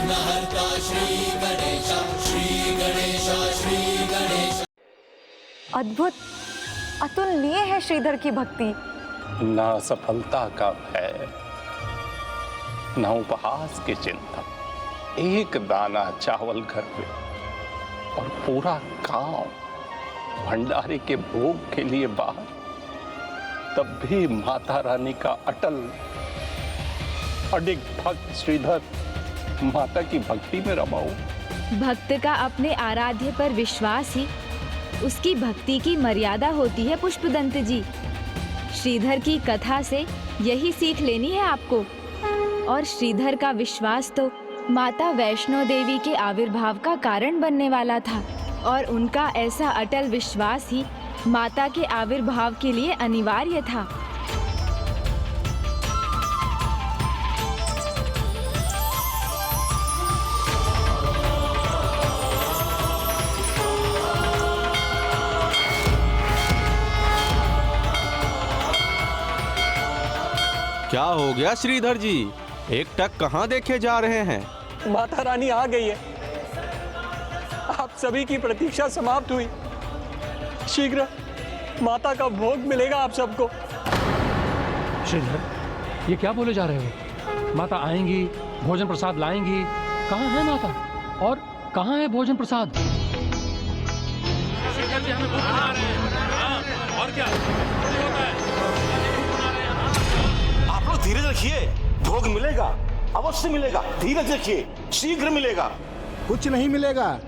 विघ्नहर्ता श्री गणेश, श्री गणेश, श्री गणेश। अद्भुत, अतुलनीय है श्रीधर की भक्ति। ना सफलता का भय, न उपहास की चिंता, एक दाना चावल घर पे और पूरा गांव भंडारे के भोग के लिए बाहर, तब भी माता रानी का अटल अडिग भक्त श्रीधर माता की भक्ति में रमा हो। भक्त का अपने आराध्य पर विश्वास ही उसकी भक्ति की मर्यादा होती है पुष्पदंत जी। श्रीधर की कथा से यही सीख लेनी है आपको। और श्रीधर का विश्वास तो माता वैष्णो देवी के आविर्भाव का कारण बनने वाला था, और उनका ऐसा अटल विश्वास ही माता के आविर्भाव के लिए अनिवार्य था। क्या हो गया श्रीधर जी, एक टक कहाँ देखे जा रहे हैं? माता रानी आ गई है, आप सभी की प्रतीक्षा समाप्त हुई। शीघ्र माता का भोग मिलेगा आप सबको। श्रीधर, ये क्या बोले जा रहे हो? माता आएंगी, भोजन प्रसाद लाएंगी। कहाँ है माता और कहाँ है भोजन प्रसाद? और क्या होता है? आप लोग धीरज रखिए, भोग मिलेगा, अवश्य मिलेगा। धीरज रखिए, शीघ्र मिलेगा। कुछ नहीं मिलेगा,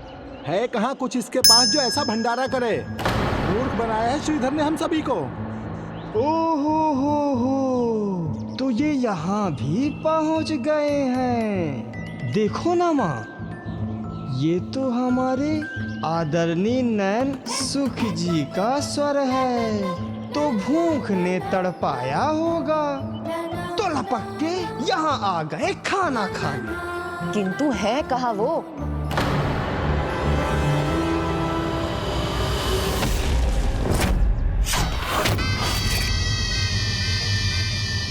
है कहाँ कुछ इसके पास जो ऐसा भंडारा करे। मूर्ख बनाया है श्रीधर ने हम सभी को। हो, तो ये यहाँ भी पहुँच गए हैं। देखो ना माँ, ये तो हमारे आदरणीय नयन सुख जी का स्वर है। तो भूख ने तड़पाया होगा, तो लपक के यहाँ आ गए खाना खाने। किंतु है कहाँ वो?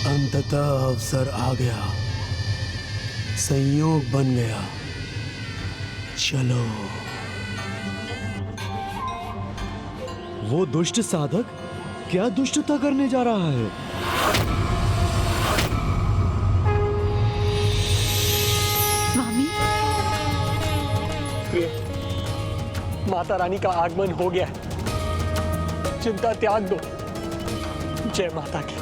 अंततः अवसर आ गया, संयोग बन गया। चलो। वो दुष्ट साधक क्या दुष्टता करने जा रहा है? स्वामी, माता रानी का आगमन हो गया है, चिंता त्याग दो। जय माता की।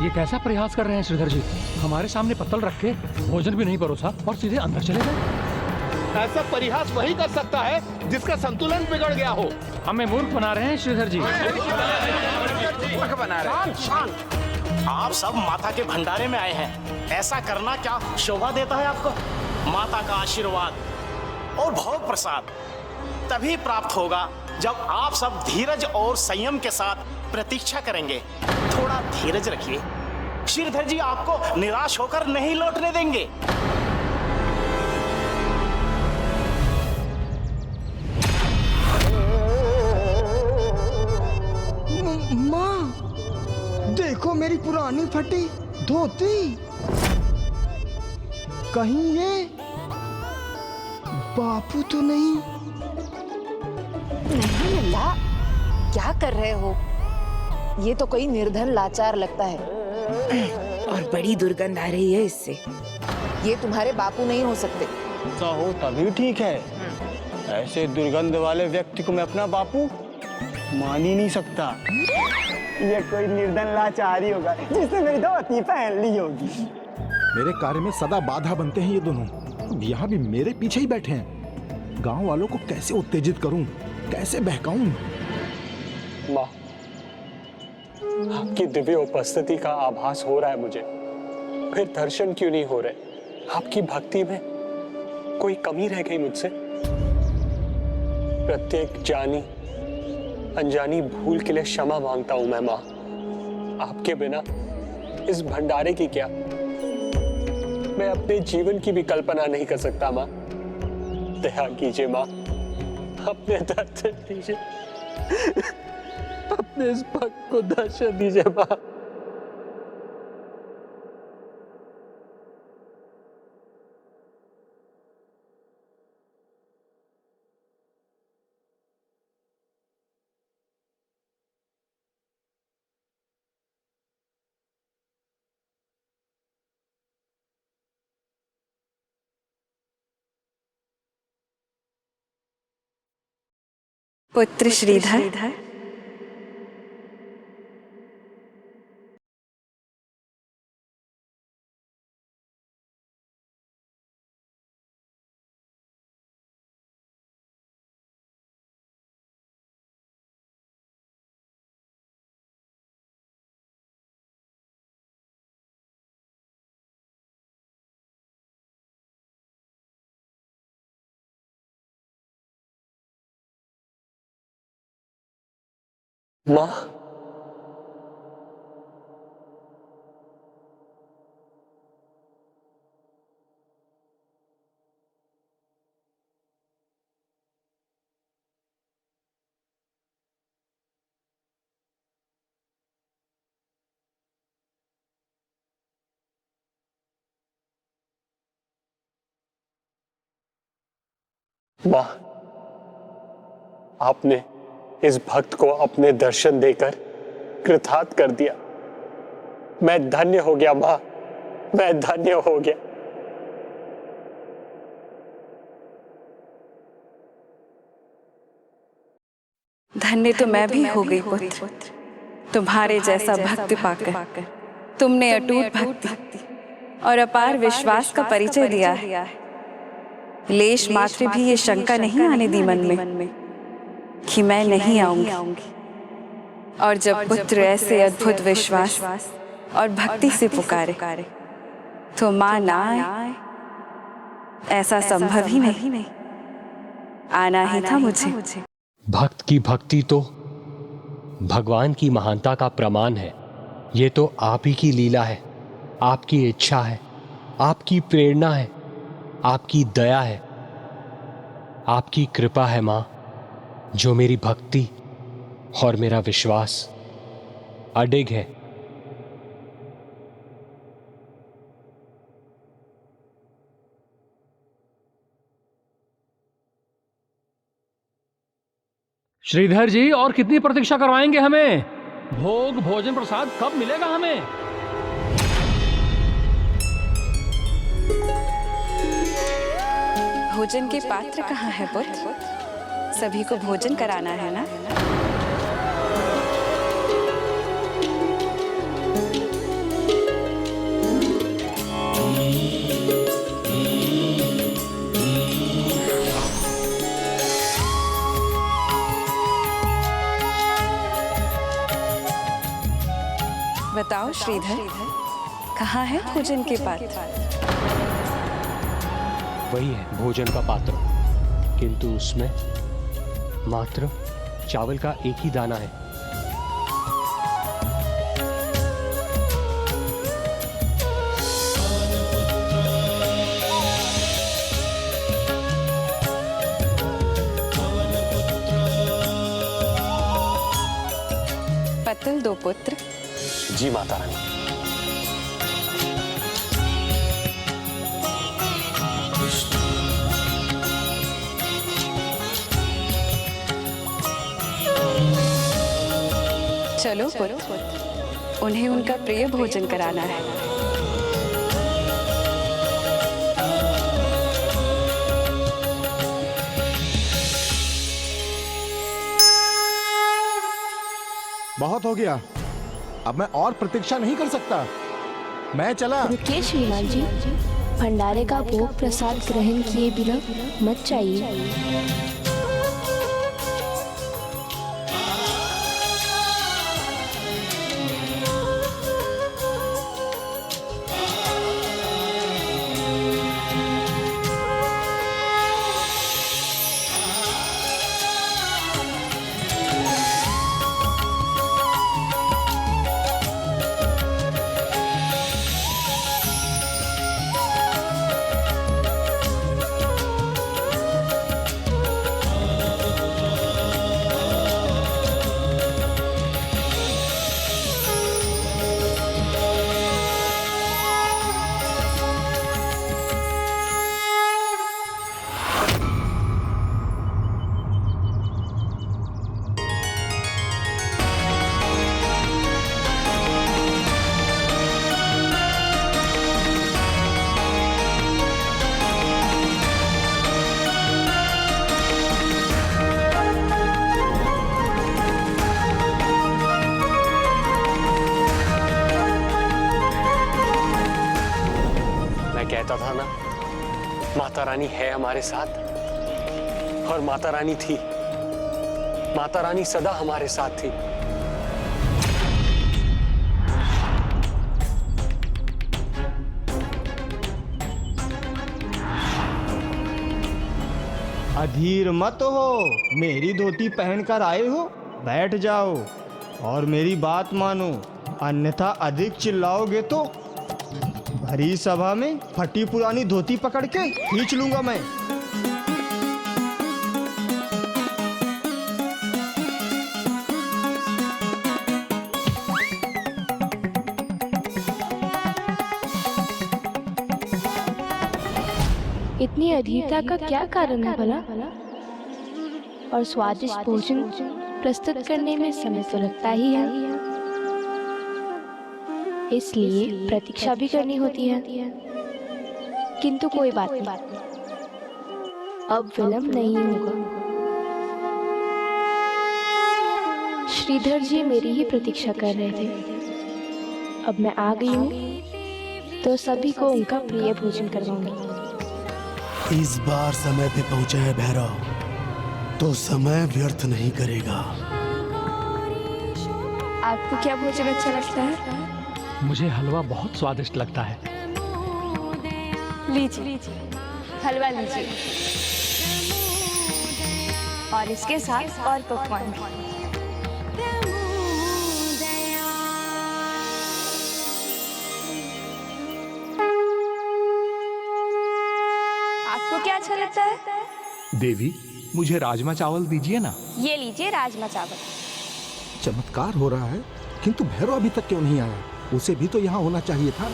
ये कैसा प्रयास कर रहे हैं श्रीधर जी? हमारे सामने पत्तल रख के भोजन भी नहीं परोसा और सीधे अंदर चले गए। ऐसा परिहास वही कर सकता है जिसका संतुलन बिगड़ गया हो। हमें मूर्ख बना रहे हैं श्रीधर जी। मूर्ख बना रहे हैं। आप सब माता के भंडारे में आए हैं, ऐसा करना क्या शोभा देता है आपको? माता का आशीर्वाद और भोग प्रसाद तभी प्राप्त होगा जब आप सब धीरज और संयम के साथ प्रतीक्षा करेंगे। थोड़ा धीरज रखिए, श्रीधर जी आपको निराश होकर नहीं लौटने देंगे। माँ, देखो मेरी पुरानी फटी धोती। कहीं ये बापू तो नहीं? नहीं अल्लाह, क्या कर रहे हो? ये तो कोई निर्धन लाचार लगता है और बड़ी दुर्गंध आ रही है इससे। ये तुम्हारे बापू नहीं हो सकते। तो हो तभी ठीक है, ऐसे दुर्गंध वाले व्यक्ति को मैं अपना बापू मान ही नहीं सकता। ये कोई निर्धन लाचारी होगा जिसने मेरी धोती पहन ली होगी। मेरे कार्य में सदा बाधा बनते हैं ये दोनों। अब यहाँ भी मेरे पीछे ही बैठे हैं। गांव वालों को कैसे उत्तेजित करूं, कैसे बहकाऊं? माँ, आपकी दिव्य उपस्थिति का आभास हो रहा है मुझे, फिर दर्शन क्यों नहीं हो रहे? आपकी भक्ति में कोई कमी रह गई मुझसे? प्रत्येक जानी अनजानी भूल के लिए क्षमा मांगता हूं मैं माँ। आपके बिना इस भंडारे की क्या, मैं अपने जीवन की भी कल्पना नहीं कर सकता माँ। दया कीजिए माँ, अपने दर्शन दीजिए, अपने इस भक्त को दर्शन दीजिए माँ। पुत्र श्रीधर, माँ, माँ, आपने इस भक्त को अपने दर्शन देकर कृतार्थ कर दिया। मैं धन्य हो गया माँ, मैं धन्य हो गया। धन्य तो मैं भी हो गई पुत्र, तुम्हारे जैसा भक्त पाकर। तुमने अटूट भक्ति और अपार विश्वास का परिचय दिया है। लेश मात्र भी ये शंका नहीं आने दी मन में कि मैं नहीं आऊंगी। और जब पुत्र ऐसे अद्भुत विश्वास और भक्ति से पुकारे तो मां ना आए, ऐसा संभव ही नहीं। आना ही था मुझे। भक्त की भक्ति तो भगवान की महानता का प्रमाण है। ये तो आप ही की लीला है, आपकी इच्छा है, आपकी प्रेरणा है, आपकी दया है, आपकी कृपा है मां, जो मेरी भक्ति और मेरा विश्वास अडिग है। श्रीधर जी, और कितनी प्रतीक्षा करवाएंगे हमें? भोग भोजन प्रसाद कब मिलेगा हमें? भोजन के पात्र कहाँ है पुत्र? सभी को भोजन कराना है ना? बताओ श्रीधर, कहाँ है भोजन के पात्र? वही है भोजन का पात्र, किंतु उसमें मात्र चावल का एक ही दाना है। पत्तल दो पुत्र। जी माता रानी। चलो पुत्र, उन्हें उनका प्रिय भोजन कराना है। बहुत हो गया, अब मैं और प्रतीक्षा नहीं कर सकता। मैं चला। रुकिए श्रीमान जी, भंडारे का भोग प्रसाद ग्रहण किए बिना मत जाइए। कहता था ना, माता रानी है हमारे साथ, और माता रानी थी। माता रानी सदा हमारे साथ थी। अधीर मत हो, मेरी धोती पहनकर आए हो, बैठ जाओ और मेरी बात मानो, अन्यथा अधिक चिल्लाओगे तो भरी सभा में फटी पुरानी धोती पकड़ के खींच लूंगा मैं। इतनी अधीरता का क्या कारण है भला? और स्वादिष्ट भोजन प्रस्तुत करने में समय तो लगता ही है, इसलिए प्रतीक्षा भी करनी होती है। किंतु कोई बात नहीं, अब विलंब नहीं होगा। श्रीधर जी मेरी ही प्रतीक्षा कर रहे थे। अब मैं आ गई हूँ तो सभी को उनका प्रिय भोजन करवाऊंगी। इस बार समय पे पहुंचे है भैरव, तो समय व्यर्थ नहीं करेगा। आपको क्या भोजन अच्छा लगता है? मुझे हलवा बहुत स्वादिष्ट लगता है। लीजिए, हलवा लीजिए, और इसके साथ और पकवान भी। आपको क्या अच्छा लगता है? देवी, मुझे राजमा चावल दीजिए ना। ये लीजिए राजमा चावल। चमत्कार हो रहा है, किंतु भैरव अभी तक क्यों नहीं आया? उसे भी तो यहाँ होना चाहिए था।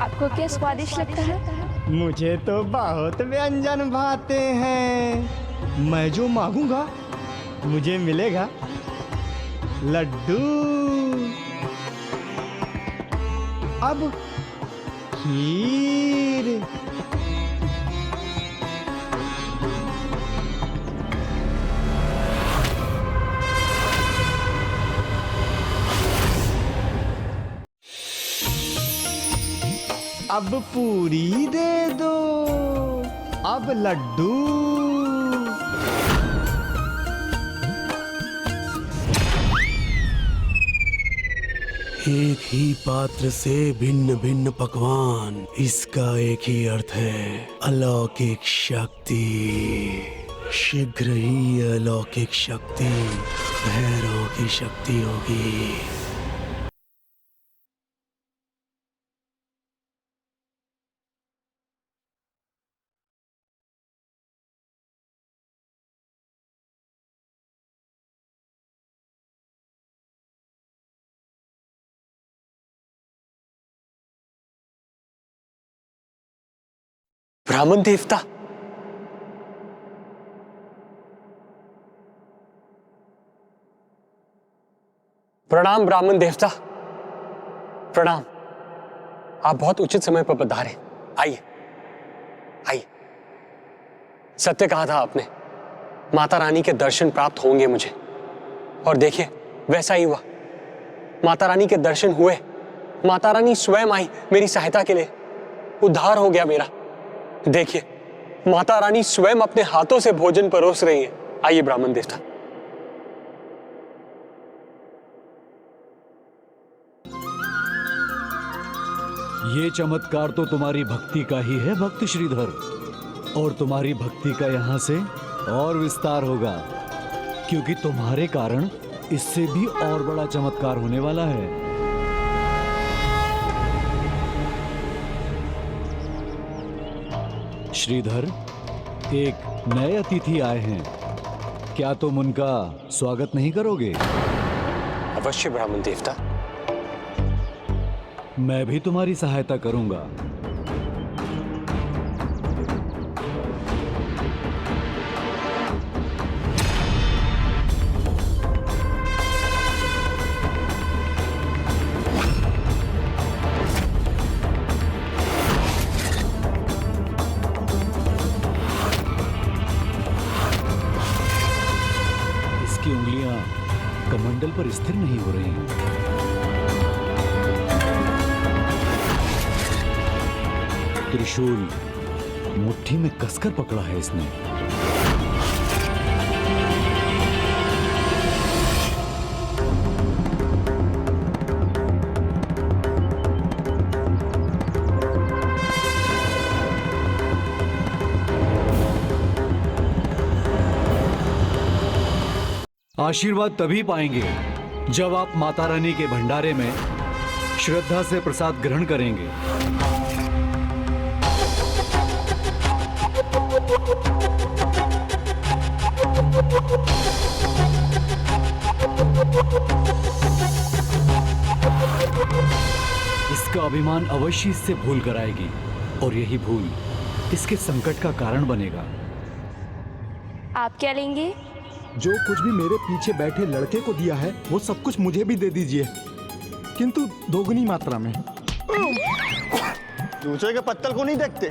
आपको क्या स्वादिष्ट लगता है? मुझे तो बहुत व्यंजन भाते हैं। मैं जो मांगूंगा मुझे मिलेगा। लड्डू, अब खीर, अब पूरी दे दो, अब लड्डू। एक ही पात्र से भिन्न भिन्न पकवान, इसका एक ही अर्थ है, अलौकिक शक्ति। शीघ्र ही अलौकिक शक्ति भैरव की शक्ति होगी। ब्राह्मण देवता, प्रणाम ब्राह्मण देवता, प्रणाम। आप बहुत उचित समय पर पधारे। आइए आइए। सत्य कहा था आपने, माता रानी के दर्शन प्राप्त होंगे मुझे, और देखिए वैसा ही हुआ। माता रानी के दर्शन हुए, माता रानी स्वयं आई मेरी सहायता के लिए, उद्धार हो गया मेरा। देखिए माता रानी स्वयं अपने हाथों से भोजन परोस रही हैं। आइए ब्राह्मण देवता। ये चमत्कार तो तुम्हारी भक्ति का ही है भक्त श्रीधर, और तुम्हारी भक्ति का यहाँ से और विस्तार होगा, क्योंकि तुम्हारे कारण इससे भी और बड़ा चमत्कार होने वाला है। श्रीधर, एक नए अतिथि आए हैं, क्या तुम उनका स्वागत नहीं करोगे? अवश्य ब्राह्मण देवता। मैं भी तुम्हारी सहायता करूंगा। इसकी उंगलियां कमंडल पर स्थिर नहीं हो रही हैं। त्रिशूल मुट्ठी में कसकर पकड़ा है इसने। आशीर्वाद तभी पाएंगे जब आप माता रानी के भंडारे में श्रद्धा से प्रसाद ग्रहण करेंगे। इसका अभिमान अवश्य इससे भूल कर आएगी और यही भूल इसके संकट का कारण बनेगा। आप क्या लेंगे? जो कुछ भी मेरे पीछे बैठे लड़के को दिया है वो सब कुछ मुझे भी दे दीजिए, किंतु दोगुनी मात्रा में। दूसरे के पत्तल को नहीं देखते।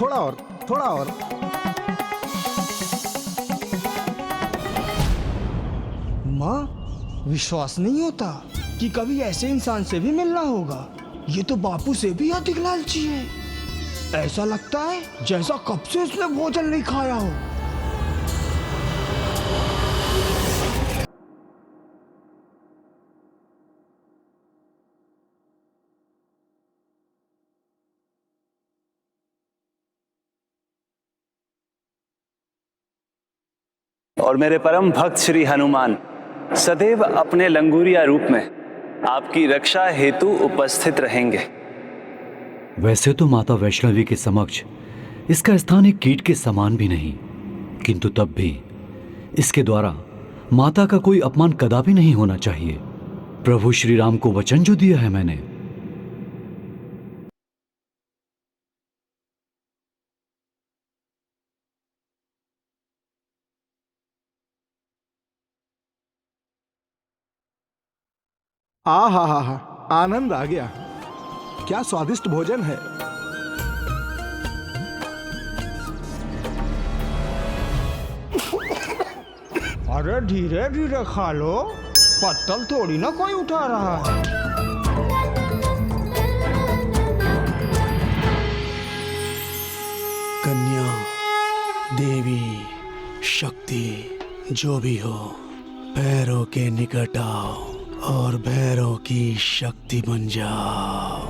थोड़ा और, थोड़ा और। माँ, विश्वास नहीं होता कि कभी ऐसे इंसान से भी मिलना होगा। ये तो बापू से भी अधिक लालची है। ऐसा लगता है जैसा कब से उसने भोजन नहीं खाया हो। और मेरे परम भक्त श्री हनुमान सदैव अपने लंगूरिया रूप में आपकी रक्षा हेतु उपस्थित रहेंगे। वैसे तो माता वैष्णवी के समक्ष इसका स्थान एक कीट के समान भी नहीं, किंतु तब भी इसके द्वारा माता का कोई अपमान कदापि नहीं होना चाहिए। प्रभु श्री राम को वचन जो दिया है मैंने, आहा, आनंद आ गया। क्या स्वादिष्ट भोजन है। अरे धीरे धीरे खा लो, पत्तल थोड़ी ना कोई उठा रहा है। कन्या, देवी, शक्ति जो भी हो, पैरों के निकट आओ और भैरव की शक्ति बन जाओ।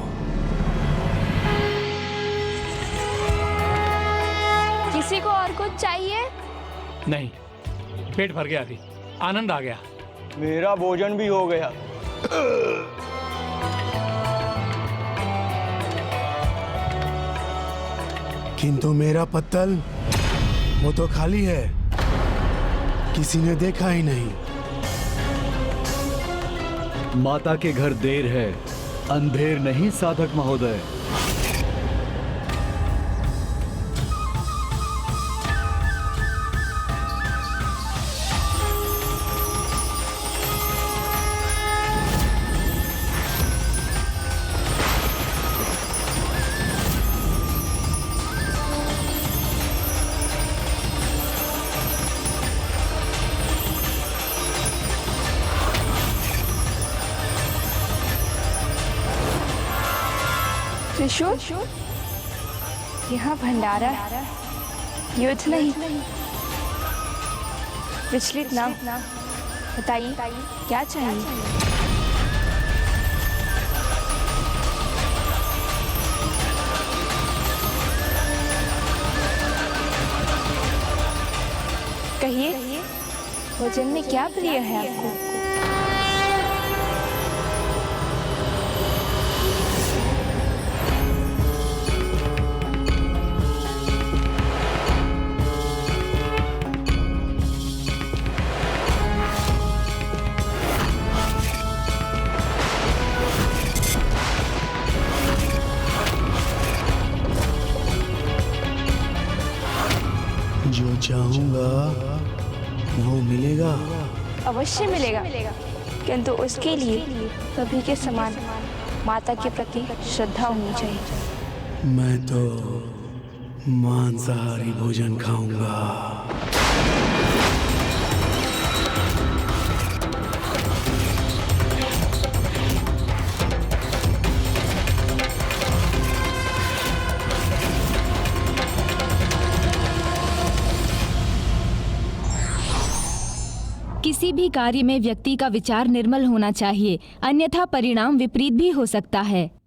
किसी को और कुछ चाहिए? नहीं, पेट भर गया अभी, आनंद आ गया। मेरा भोजन भी हो गया। किंतु मेरा पत्तल वो तो खाली है, किसी ने देखा ही नहीं। माता के घर देर है, अंधेर नहीं साधक महोदय। त्रिशूल, यहाँ भंडारा, युद्ध नहीं। विचलित ना, बताइए क्या चाहिए? कहिए, भोजन में क्या प्रिय है आपको? जो चाहूंगा वो मिलेगा। अवश्य मिलेगा, किंतु उसके लिए सभी के समान माता के प्रति श्रद्धा होनी चाहिए। मैं तो मांसाहारी भोजन खाऊंगा। किसी भी कार्य में व्यक्ति का विचार निर्मल होना चाहिए, अन्यथा परिणाम विपरीत भी हो सकता है।